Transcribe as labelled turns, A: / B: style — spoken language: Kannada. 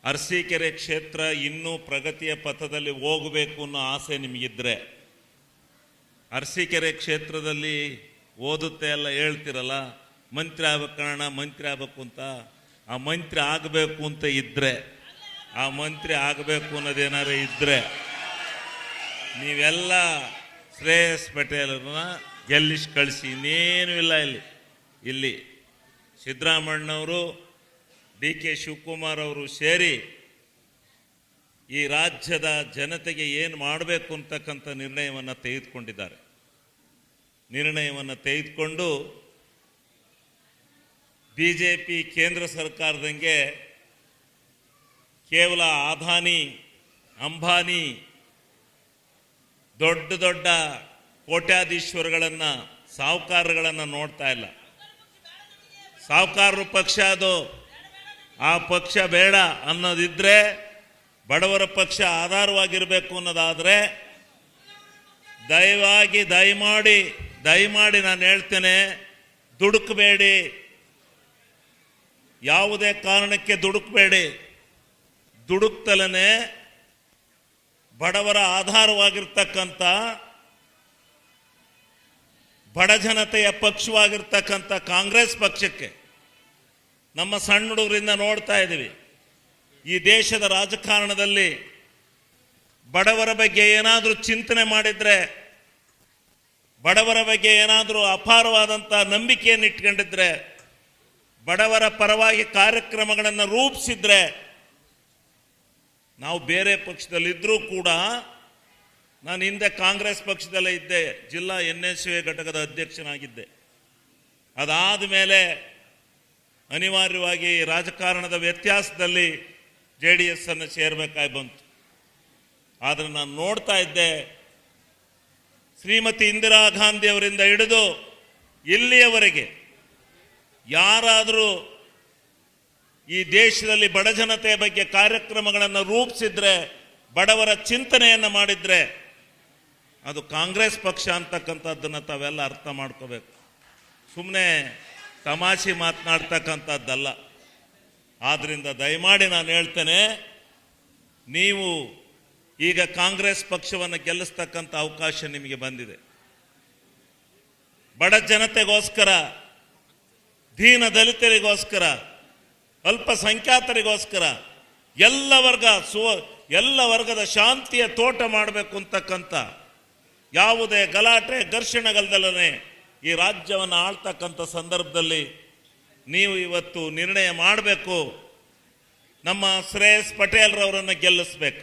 A: ಅರಸೀಕೆರೆ ಕ್ಷೇತ್ರ ಇನ್ನೂ ಪ್ರಗತಿಯ ಪಥದಲ್ಲಿ ಹೋಗಬೇಕು ಅನ್ನೋ ಆಸೆ ನಿಮಗಿದ್ರೆ, ಅರಸೀಕೆರೆ ಕ್ಷೇತ್ರದಲ್ಲಿ ಓದುತ್ತೆ ಎಲ್ಲ ಹೇಳ್ತಿರಲ್ಲ, ಮಂತ್ರಿ ಆಗ್ಬೇಕಣ್ಣ ಮಂತ್ರಿ ಆಗಬೇಕು ಅಂತ, ಆ ಮಂತ್ರಿ ಆಗಬೇಕು ಅಂತ ಇದ್ರೆ, ಆ ಮಂತ್ರಿ ಆಗಬೇಕು ಅನ್ನೋದೇನಾರು ಇದ್ರೆ ನೀವೆಲ್ಲ ಶ್ರೇಯಸ್ ಪಟೇಲರನ್ನ ಗೆಲ್ಲಿಸಿ ಕಳಿಸಿ. ಇನ್ನೇನು ಇಲ್ಲ. ಇಲ್ಲಿ ಸಿದ್ದರಾಮಣ್ಣವರು, ಡಿ ಕೆ ಶಿವಕುಮಾರ್ ಅವರು ಸೇರಿ ಈ ರಾಜ್ಯದ ಜನತೆಗೆ ಏನು ಮಾಡಬೇಕು ಅಂತಕ್ಕಂಥ ನಿರ್ಣಯವನ್ನು ತೆಗೆದುಕೊಂಡಿದ್ದಾರೆ. ನಿರ್ಣಯವನ್ನು ತೆಗೆದುಕೊಂಡು BJP ಕೇಂದ್ರ ಸರ್ಕಾರದಂಗೆ ಕೇವಲ ಅದಾನಿ, ಅಂಬಾನಿ, ದೊಡ್ಡ ದೊಡ್ಡ ಕೋಟ್ಯಾಧೀಶ್ವರಗಳನ್ನು, ಸಾಹುಕಾರಗಳನ್ನು ನೋಡ್ತಾ ಇಲ್ಲ. ಸಾಹುಕಾರರು ಪಕ್ಷ ಅದು, ಆ ಪಕ್ಷ ಬೇಡ ಅನ್ನೋದಿದ್ರೆ, ಬಡವರ ಪಕ್ಷ ಆಧಾರವಾಗಿರಬೇಕು ಅನ್ನೋದಾದರೆ ದಯಮಾಡಿ ನಾನು ಹೇಳ್ತೇನೆ, ದುಡುಕಬೇಡಿ, ಯಾವುದೇ ಕಾರಣಕ್ಕೆ ದುಡುಕಬೇಡಿ. ದುಡುಕ್ತಲೇ ಬಡವರ ಆಧಾರವಾಗಿರ್ತಕ್ಕಂಥ, ಬಡ ಜನತೆಯ ಪಕ್ಷವಾಗಿರ್ತಕ್ಕಂಥ ಕಾಂಗ್ರೆಸ್ ಪಕ್ಷಕ್ಕೆ ನಮ್ಮ ಸಣ್ಣ ಹುಡುಗರಿಂದ ನೋಡ್ತಾ ಇದ್ದೀವಿ. ಈ ದೇಶದ ರಾಜಕಾರಣದಲ್ಲಿ ಬಡವರ ಬಗ್ಗೆ ಏನಾದರೂ ಚಿಂತನೆ ಮಾಡಿದ್ರೆ, ಬಡವರ ಬಗ್ಗೆ ಏನಾದರೂ ಅಪಾರವಾದಂಥ ನಂಬಿಕೆಯನ್ನು ಇಟ್ಕೊಂಡಿದ್ರೆ, ಬಡವರ ಪರವಾಗಿ ಕಾರ್ಯಕ್ರಮಗಳನ್ನು ರೂಪಿಸಿದ್ರೆ, ನಾವು ಬೇರೆ ಪಕ್ಷದಲ್ಲಿದ್ದರೂ ಕೂಡ, ನಾನು ಹಿಂದೆ ಕಾಂಗ್ರೆಸ್ ಪಕ್ಷದಲ್ಲೇ ಇದ್ದೆ, ಜಿಲ್ಲಾ NSA ಘಟಕದ ಅಧ್ಯಕ್ಷನಾಗಿದ್ದೆ. ಅದಾದ ಮೇಲೆ ಅನಿವಾರ್ಯವಾಗಿ ರಾಜಕಾರಣದ ವ್ಯತ್ಯಾಸದಲ್ಲಿ JDS ಅನ್ನು ಸೇರಬೇಕಾಗಿ ಬಂತು. ಆದರೆ ನಾನು ನೋಡ್ತಾ ಇದ್ದೆ, ಶ್ರೀಮತಿ ಇಂದಿರಾ ಗಾಂಧಿ ಅವರಿಂದ ಹಿಡಿದು ಇಲ್ಲಿಯವರೆಗೆ ಯಾರಾದರೂ ಈ ದೇಶದಲ್ಲಿ ಬಡ ಜನತೆಯ ಬಗ್ಗೆ ಕಾರ್ಯಕ್ರಮಗಳನ್ನು ರೂಪಿಸಿದ್ರೆ, ಬಡವರ ಚಿಂತನೆಯನ್ನು ಮಾಡಿದ್ರೆ, ಅದು ಕಾಂಗ್ರೆಸ್ ಪಕ್ಷ ಅಂತಕ್ಕಂಥದ್ದನ್ನು ತಾವೆಲ್ಲ ಅರ್ಥ ಮಾಡ್ಕೋಬೇಕು. ಸುಮ್ಮನೆ ತಮಾಷೆ ಮಾತನಾಡ್ತಕ್ಕಂಥದ್ದಲ್ಲ. ಆದ್ದರಿಂದ ದಯಮಾಡಿ ನಾನು ಹೇಳ್ತೇನೆ, ನೀವು ಈಗ ಕಾಂಗ್ರೆಸ್ ಪಕ್ಷವನ್ನು ಗೆಲ್ಲಿಸ್ತಕ್ಕಂಥ ಅವಕಾಶ ನಿಮಗೆ ಬಂದಿದೆ. ಬಡ ಜನತೆಗೋಸ್ಕರ, ದೀನ ದಲಿತರಿಗೋಸ್ಕರ, ಅಲ್ಪಸಂಖ್ಯಾತರಿಗೋಸ್ಕರ, ಎಲ್ಲ ವರ್ಗದ ಶಾಂತಿಯ ತೋಟ ಮಾಡಬೇಕು ಅಂತಕ್ಕಂಥ, ಯಾವುದೇ ಗಲಾಟೆ ಘರ್ಷಣೆಗಲ್ದಲ್ಲೇ ಈ ರಾಜ್ಯವನ್ನು ಆಳ್ತಕ್ಕಂಥ ಸಂದರ್ಭದಲ್ಲಿ ನೀವು ಇವತ್ತು ನಿರ್ಣಯ ಮಾಡಬೇಕು. ನಮ್ಮ ಶ್ರೇಯಸ್ ಪಟೇಲ್ರವರನ್ನು ಗೆಲ್ಲಿಸಬೇಕು.